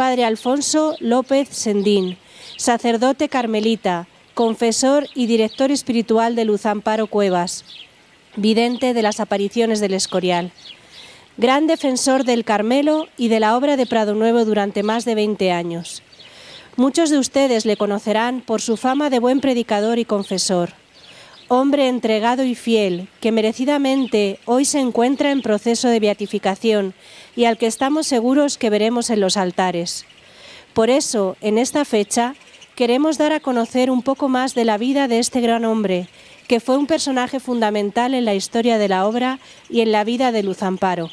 padre Alfonso López Sendín, sacerdote carmelita, confesor y director espiritual de Luz Amparo Cuevas, vidente de las apariciones del Escorial. Gran defensor del Carmelo y de la obra de Prado Nuevo durante más de 20 años. Muchos de ustedes le conocerán por su fama de buen predicador y confesor. Hombre entregado y fiel, que merecidamente hoy se encuentra en proceso de beatificación y al que estamos seguros que veremos en los altares. Por eso, en esta fecha, queremos dar a conocer un poco más de la vida de este gran hombre, que fue un personaje fundamental en la historia de la obra y en la vida de Luz Amparo.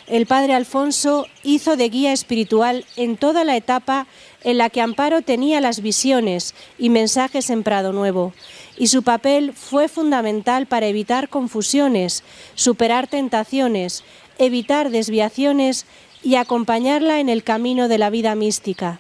El padre Alfonso hizo de guía espiritual en toda la etapa en la que Amparo tenía las visiones y mensajes en Prado Nuevo, y su papel fue fundamental para evitar confusiones, superar tentaciones, evitar desviaciones y acompañarla en el camino de la vida mística.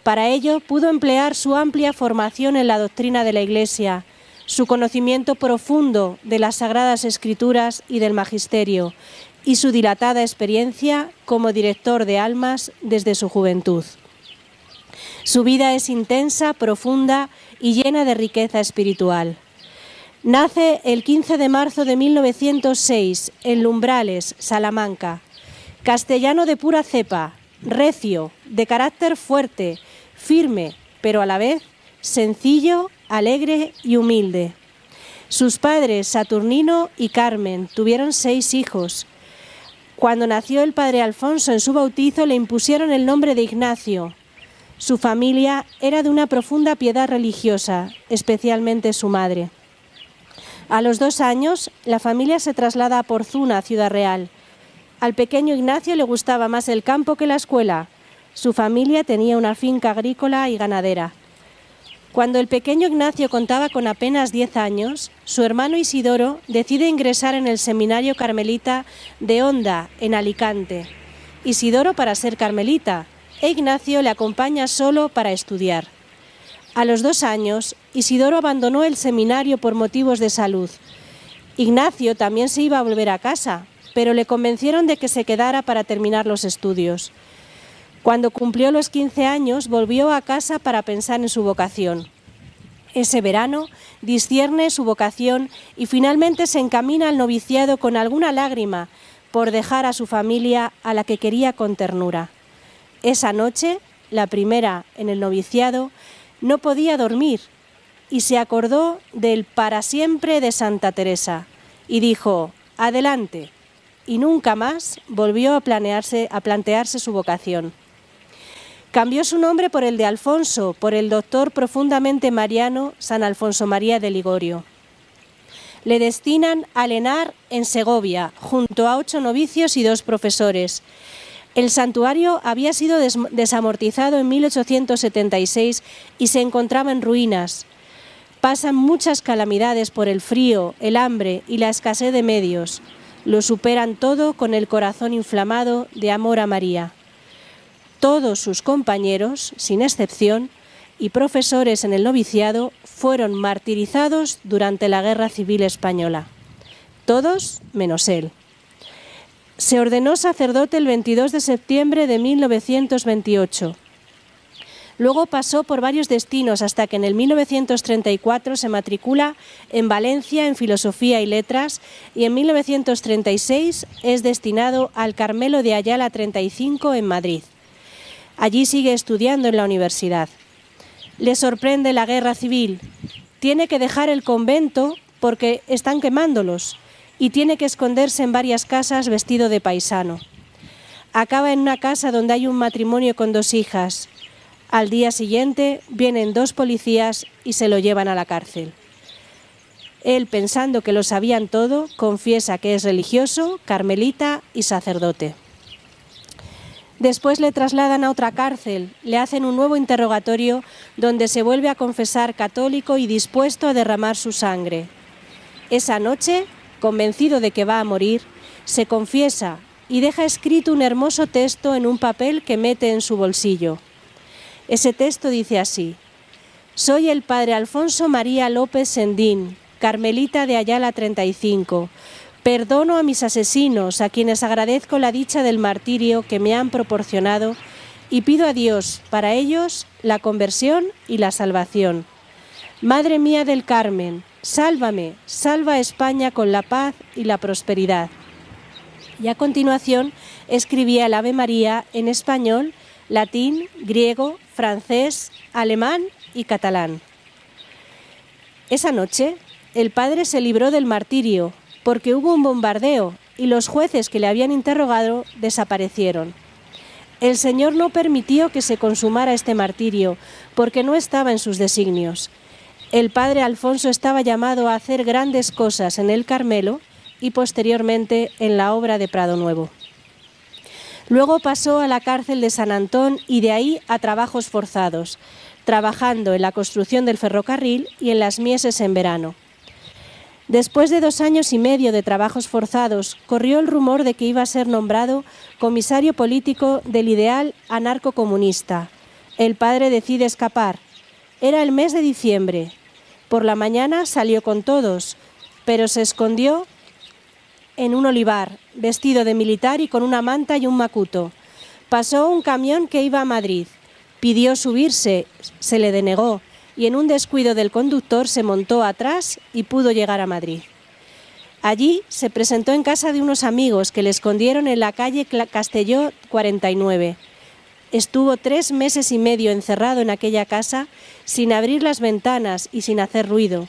Para ello pudo emplear su amplia formación en la doctrina de la Iglesia, su conocimiento profundo de las Sagradas Escrituras y del Magisterio, y su dilatada experiencia como director de almas desde su juventud. Su vida es intensa, profunda y llena de riqueza espiritual. Nace el 15 de marzo de 1906 en Lumbrales, Salamanca. Castellano de pura cepa, recio, de carácter fuerte, firme, pero a la vez sencillo, alegre y humilde. Sus padres, Saturnino y Carmen, tuvieron 6 hijos. Cuando nació el padre Alfonso en su bautizo le impusieron el nombre de Ignacio. Su familia era de una profunda piedad religiosa, especialmente su madre. A los 2 años, la familia se traslada a Porzuna, Ciudad Real. Al pequeño Ignacio le gustaba más el campo que la escuela. Su familia tenía una finca agrícola y ganadera. Cuando el pequeño Ignacio contaba con apenas 10 años, su hermano Isidoro decide ingresar en el seminario carmelita de Onda, en Alicante. Isidoro para ser carmelita, e Ignacio le acompaña solo para estudiar. A los 2 años, Isidoro abandonó el seminario por motivos de salud. Ignacio también se iba a volver a casa, pero le convencieron de que se quedara para terminar los estudios. Cuando cumplió los 15 años, volvió a casa para pensar en su vocación. Ese verano discierne su vocación y finalmente se encamina al noviciado con alguna lágrima por dejar a su familia a la que quería con ternura. Esa noche, la primera en el noviciado, no podía dormir y se acordó del para siempre de Santa Teresa y dijo, adelante, y nunca más volvió a plantearse su vocación. Cambió su nombre por el de Alfonso, por el doctor profundamente mariano San Alfonso María de Ligorio. Le destinan a Lenar en Segovia, junto a 8 novicios y 2 profesores. El santuario había sido desamortizado en 1876 y se encontraba en ruinas. Pasan muchas calamidades por el frío, el hambre y la escasez de medios. Lo superan todo con el corazón inflamado de amor a María. Todos sus compañeros, sin excepción, y profesores en el noviciado fueron martirizados durante la Guerra Civil Española. Todos menos él. Se ordenó sacerdote el 22 de septiembre de 1928. Luego pasó por varios destinos hasta que en el 1934 se matricula en Valencia en Filosofía y Letras y en 1936 es destinado al Carmelo de Ayala 35 en Madrid. Allí sigue estudiando en la universidad. Le sorprende la guerra civil. Tiene que dejar el convento porque están quemándolos y tiene que esconderse en varias casas vestido de paisano. Acaba en una casa donde hay un matrimonio con 2 hijas. Al día siguiente vienen 2 policías y se lo llevan a la cárcel. Él, pensando que lo sabían todo, confiesa que es religioso, carmelita y sacerdote. Después le trasladan a otra cárcel, le hacen un nuevo interrogatorio donde se vuelve a confesar católico y dispuesto a derramar su sangre. Esa noche, convencido de que va a morir, se confiesa y deja escrito un hermoso texto en un papel que mete en su bolsillo. Ese texto dice así: «Soy el padre Alfonso María López Sendín, carmelita de Ayala 35, Perdono a mis asesinos, a quienes agradezco la dicha del martirio que me han proporcionado, y pido a Dios, para ellos, la conversión y la salvación. Madre mía del Carmen, sálvame, salva a España con la paz y la prosperidad. Y a continuación escribía el Ave María en español, latín, griego, francés, alemán y catalán. Esa noche, el padre se libró del martirio porque hubo un bombardeo y los jueces que le habían interrogado desaparecieron. El Señor no permitió que se consumara este martirio porque no estaba en sus designios. El padre Alfonso estaba llamado a hacer grandes cosas en el Carmelo y posteriormente en la obra de Prado Nuevo. Luego pasó a la cárcel de San Antón y de ahí a trabajos forzados, trabajando en la construcción del ferrocarril y en las mieses en verano. Después de 2 años y medio de trabajos forzados, corrió el rumor de que iba a ser nombrado comisario político del ideal anarcocomunista. El padre decide escapar. Era el mes de diciembre. Por la mañana salió con todos, pero se escondió en un olivar, vestido de militar y con una manta y un macuto. Pasó un camión que iba a Madrid. Pidió subirse, se le denegó, y en un descuido del conductor se montó atrás y pudo llegar a Madrid. Allí se presentó en casa de unos amigos que le escondieron en la calle Castelló 49. Estuvo 3 meses y medio encerrado en aquella casa sin abrir las ventanas y sin hacer ruido.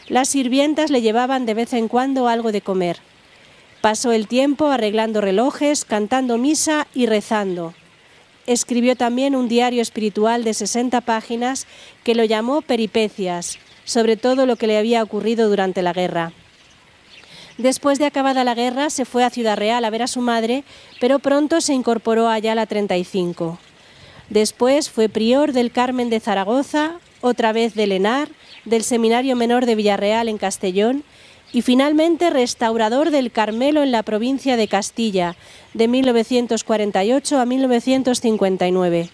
Las sirvientas le llevaban de vez en cuando algo de comer. Pasó el tiempo arreglando relojes, cantando misa y rezando. Escribió también un diario espiritual de 60 páginas que lo llamó Peripecias, sobre todo lo que le había ocurrido durante la guerra. Después de acabada la guerra se fue a Ciudad Real a ver a su madre, pero pronto se incorporó a Ayala 35. Después fue prior del Carmen de Zaragoza, otra vez de Lenar, del Seminario Menor de Villarreal en Castellón, y finalmente restaurador del Carmelo en la provincia de Castilla, de 1948 a 1959.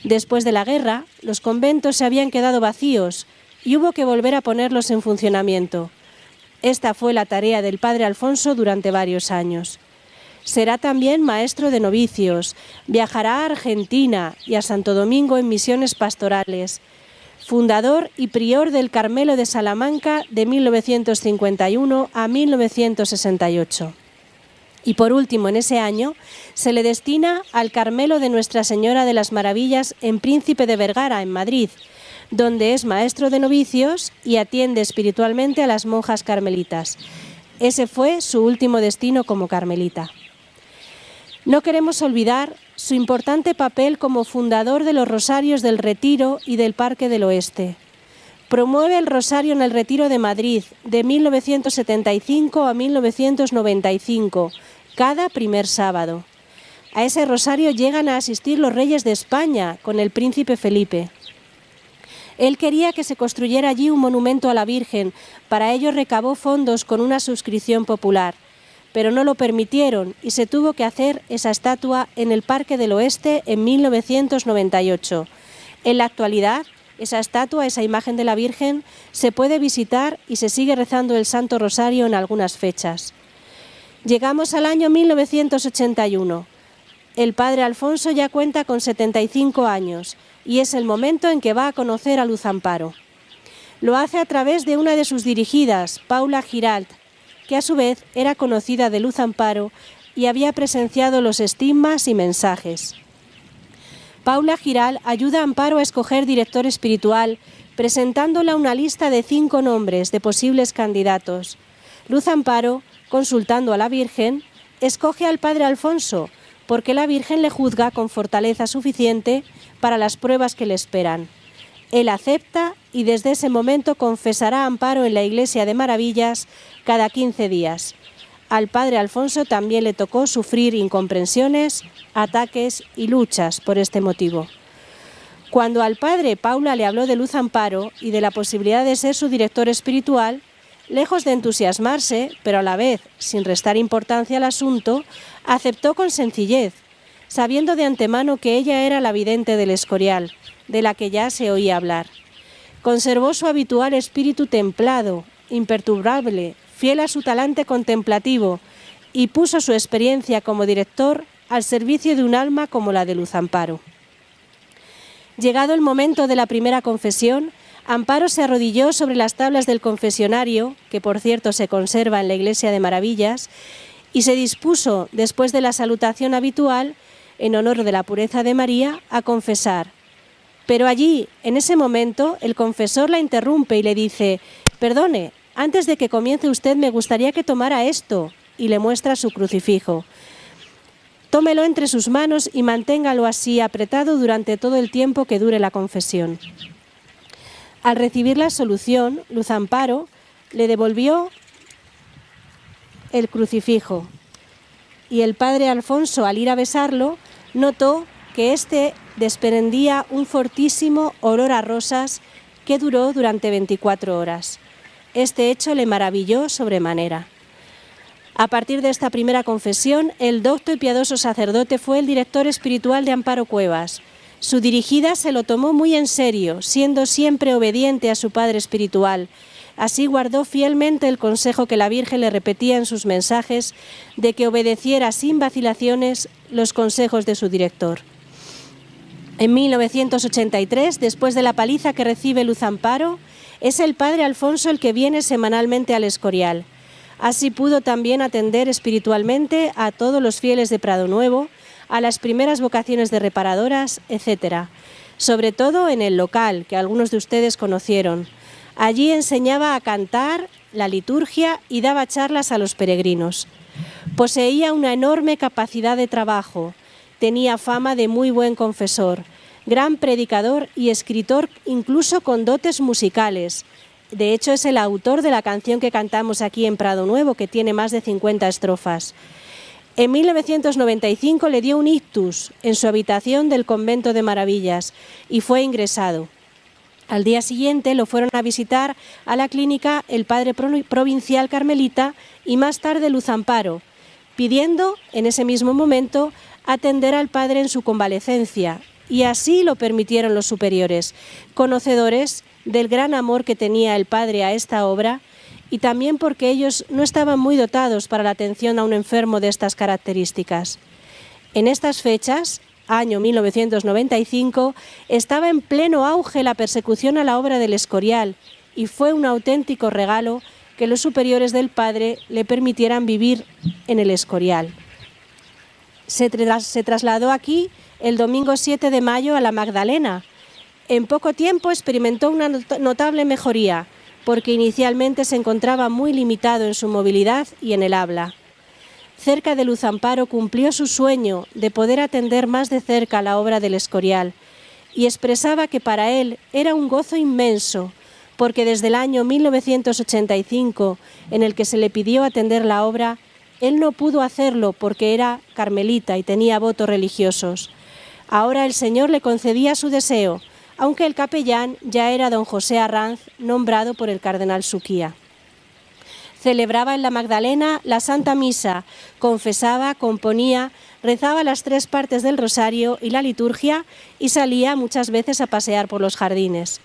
Después de la guerra, los conventos se habían quedado vacíos y hubo que volver a ponerlos en funcionamiento. Esta fue la tarea del padre Alfonso durante varios años. Será también maestro de novicios, viajará a Argentina y a Santo Domingo en misiones pastorales. Fundador y prior del Carmelo de Salamanca de 1951 a 1968. Y por último, en ese año, se le destina al Carmelo de Nuestra Señora de las Maravillas en Príncipe de Vergara, en Madrid, donde es maestro de novicios y atiende espiritualmente a las monjas carmelitas. Ese fue su último destino como carmelita. No queremos olvidar su importante papel como fundador de los Rosarios del Retiro y del Parque del Oeste. Promueve el Rosario en el Retiro de Madrid de 1975 a 1995, cada primer sábado. A ese rosario llegan a asistir los reyes de España con el príncipe Felipe. Él quería que se construyera allí un monumento a la Virgen, para ello recabó fondos con una suscripción popular, pero no lo permitieron y se tuvo que hacer esa estatua en el Parque del Oeste en 1998. En la actualidad, esa estatua, esa imagen de la Virgen, se puede visitar y se sigue rezando el Santo Rosario en algunas fechas. Llegamos al año 1981. El padre Alfonso ya cuenta con 75 años y es el momento en que va a conocer a Luz Amparo. Lo hace a través de una de sus dirigidas, Paula Giralt, que a su vez era conocida de Luz Amparo y había presenciado los estigmas y mensajes. Paula Giralt ayuda a Amparo a escoger director espiritual, presentándola una lista de 5 nombres de posibles candidatos. Luz Amparo, consultando a la Virgen, escoge al padre Alfonso, porque la Virgen le juzga con fortaleza suficiente para las pruebas que le esperan. Él acepta y desde ese momento confesará a Amparo en la Iglesia de Maravillas cada 15 días. Al padre Alfonso también le tocó sufrir incomprensiones, ataques y luchas por este motivo. Cuando al padre Paula le habló de Luz Amparo y de la posibilidad de ser su director espiritual, lejos de entusiasmarse, pero a la vez sin restar importancia al asunto, aceptó con sencillez, sabiendo de antemano que ella era la vidente del Escorial, de la que ya se oía hablar. Conservó su habitual espíritu templado, imperturbable, fiel a su talante contemplativo, y puso su experiencia como director al servicio de un alma como la de Luz Amparo. Llegado el momento de la primera confesión, Amparo se arrodilló sobre las tablas del confesionario, que por cierto se conserva en la Iglesia de Maravillas, y se dispuso, después de la salutación habitual, en honor de la pureza de María, a confesar. Pero allí, en ese momento, el confesor la interrumpe y le dice: «Perdone, antes de que comience usted me gustaría que tomara esto», y le muestra su crucifijo. «Tómelo entre sus manos y manténgalo así apretado durante todo el tiempo que dure la confesión». Al recibir la absolución, Luz Amparo le devolvió el crucifijo y el padre Alfonso, al ir a besarlo, notó que éste desprendía un fortísimo olor a rosas que duró durante 24 horas. Este hecho le maravilló sobremanera. A partir de esta primera confesión, el docto y piadoso sacerdote fue el director espiritual de Amparo Cuevas. Su dirigida se lo tomó muy en serio, siendo siempre obediente a su padre espiritual. Así guardó fielmente el consejo que la Virgen le repetía en sus mensajes de que obedeciera sin vacilaciones los consejos de su director. En 1983, después de la paliza que recibe Luz Amparo, es el padre Alfonso el que viene semanalmente al Escorial. Así pudo también atender espiritualmente a todos los fieles de Prado Nuevo, a las primeras vocaciones de reparadoras, etc. Sobre todo en el local, que algunos de ustedes conocieron. Allí enseñaba a cantar, la liturgia y daba charlas a los peregrinos. Poseía una enorme capacidad de trabajo, tenía fama de muy buen confesor, gran predicador y escritor, incluso con dotes musicales. De hecho, es el autor de la canción que cantamos aquí en Prado Nuevo, que tiene más de 50 estrofas. En 1995 le dio un ictus en su habitación del Convento de Maravillas y fue ingresado. Al día siguiente lo fueron a visitar a la clínica el padre provincial carmelita y más tarde Luz Amparo, pidiendo en ese mismo momento atender al padre en su convalecencia, y así lo permitieron los superiores, conocedores del gran amor que tenía el padre a esta obra, y también porque ellos no estaban muy dotados para la atención a un enfermo de estas características. En estas fechas, año 1995, estaba en pleno auge la persecución a la obra del Escorial, y fue un auténtico regalo que los superiores del padre le permitieran vivir en el Escorial. Se trasladó aquí el domingo 7 de mayo a la Magdalena. En poco tiempo experimentó una notable mejoría, porque inicialmente se encontraba muy limitado en su movilidad y en el habla. Cerca de Luz Amparo cumplió su sueño de poder atender más de cerca la obra del Escorial y expresaba que para él era un gozo inmenso, porque desde el año 1985, en el que se le pidió atender la obra, él no pudo hacerlo porque era carmelita y tenía votos religiosos. Ahora el Señor le concedía su deseo, aunque el capellán ya era don José Arranz, nombrado por el cardenal Suquía. Celebraba en la Magdalena la Santa Misa, confesaba, componía, rezaba las 3 partes del rosario y la liturgia y salía muchas veces a pasear por los jardines.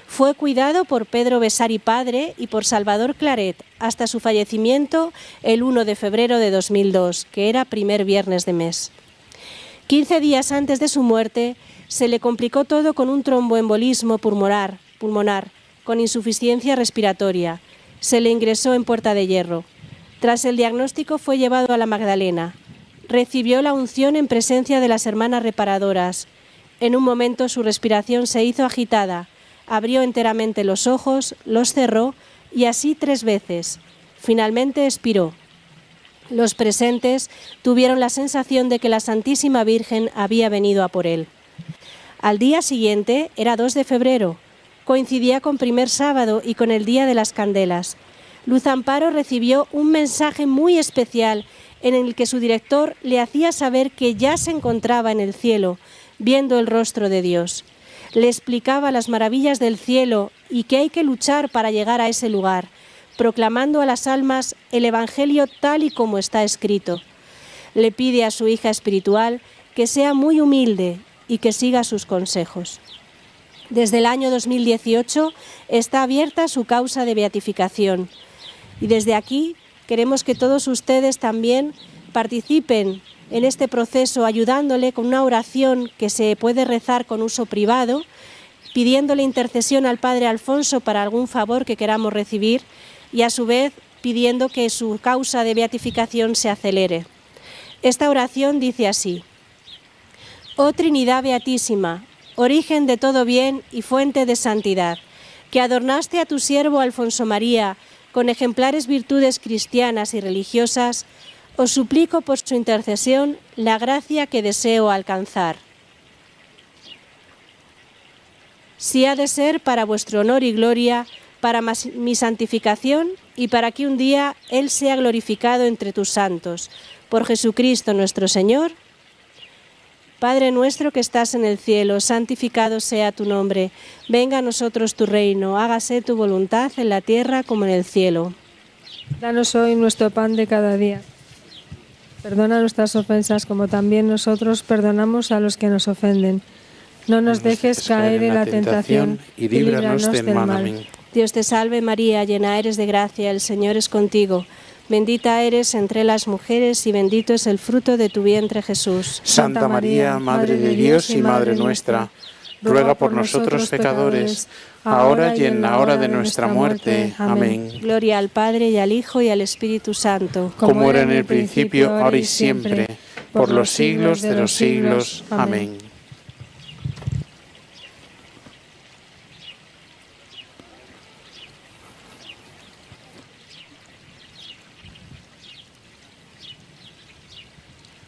Fue cuidado por Pedro Besari padre y por Salvador Claret hasta su fallecimiento el 1 de febrero de 2002, que era primer viernes de mes. 15 días antes de su muerte, se le complicó todo con un tromboembolismo pulmonar, con insuficiencia respiratoria. Se le ingresó en Puerta de Hierro. Tras el diagnóstico fue llevado a la Magdalena. Recibió la unción en presencia de las hermanas reparadoras. En un momento su respiración se hizo agitada. Abrió enteramente los ojos, los cerró y así 3 veces. Finalmente expiró. Los presentes tuvieron la sensación de que la Santísima Virgen había venido a por él. Al día siguiente, era 2 de febrero, coincidía con primer sábado y con el Día de las Candelas. Luz Amparo recibió un mensaje muy especial en el que su director le hacía saber que ya se encontraba en el cielo, viendo el rostro de Dios. Le explicaba las maravillas del cielo y que hay que luchar para llegar a ese lugar, proclamando a las almas el Evangelio tal y como está escrito. Le pide a su hija espiritual que sea muy humilde y que siga sus consejos. Desde el año 2018 está abierta su causa de beatificación. Y desde aquí queremos que todos ustedes también participen en este proceso, ayudándole con una oración que se puede rezar con uso privado, pidiéndole intercesión al Padre Alfonso para algún favor que queramos recibir y a su vez pidiendo que su causa de beatificación se acelere. Esta oración dice así: Oh Trinidad Beatísima, origen de todo bien y fuente de santidad, que adornaste a tu siervo Alfonso María con ejemplares virtudes cristianas y religiosas, os suplico por su intercesión la gracia que deseo alcanzar. Si ha de ser para vuestro honor y gloria, para mi santificación y para que un día Él sea glorificado entre tus santos. Por Jesucristo nuestro Señor. Padre nuestro que estás en el cielo, santificado sea tu nombre. Venga a nosotros tu reino, hágase tu voluntad en la tierra como en el cielo. Danos hoy nuestro pan de cada día. Perdona nuestras ofensas como también nosotros perdonamos a los que nos ofenden. No nos dejes caer en la tentación y líbranos del mal. Amén. Dios te salve María, llena eres de gracia, el Señor es contigo. Bendita eres entre las mujeres y bendito es el fruto de tu vientre Jesús. Santa María, Madre de Dios y Madre nuestra, ruega por nosotros pecadores, ahora y en la hora de nuestra muerte. Amén. Gloria al Padre y al Hijo y al Espíritu Santo. Como era en el principio, ahora y siempre, por los siglos de los siglos. Amén.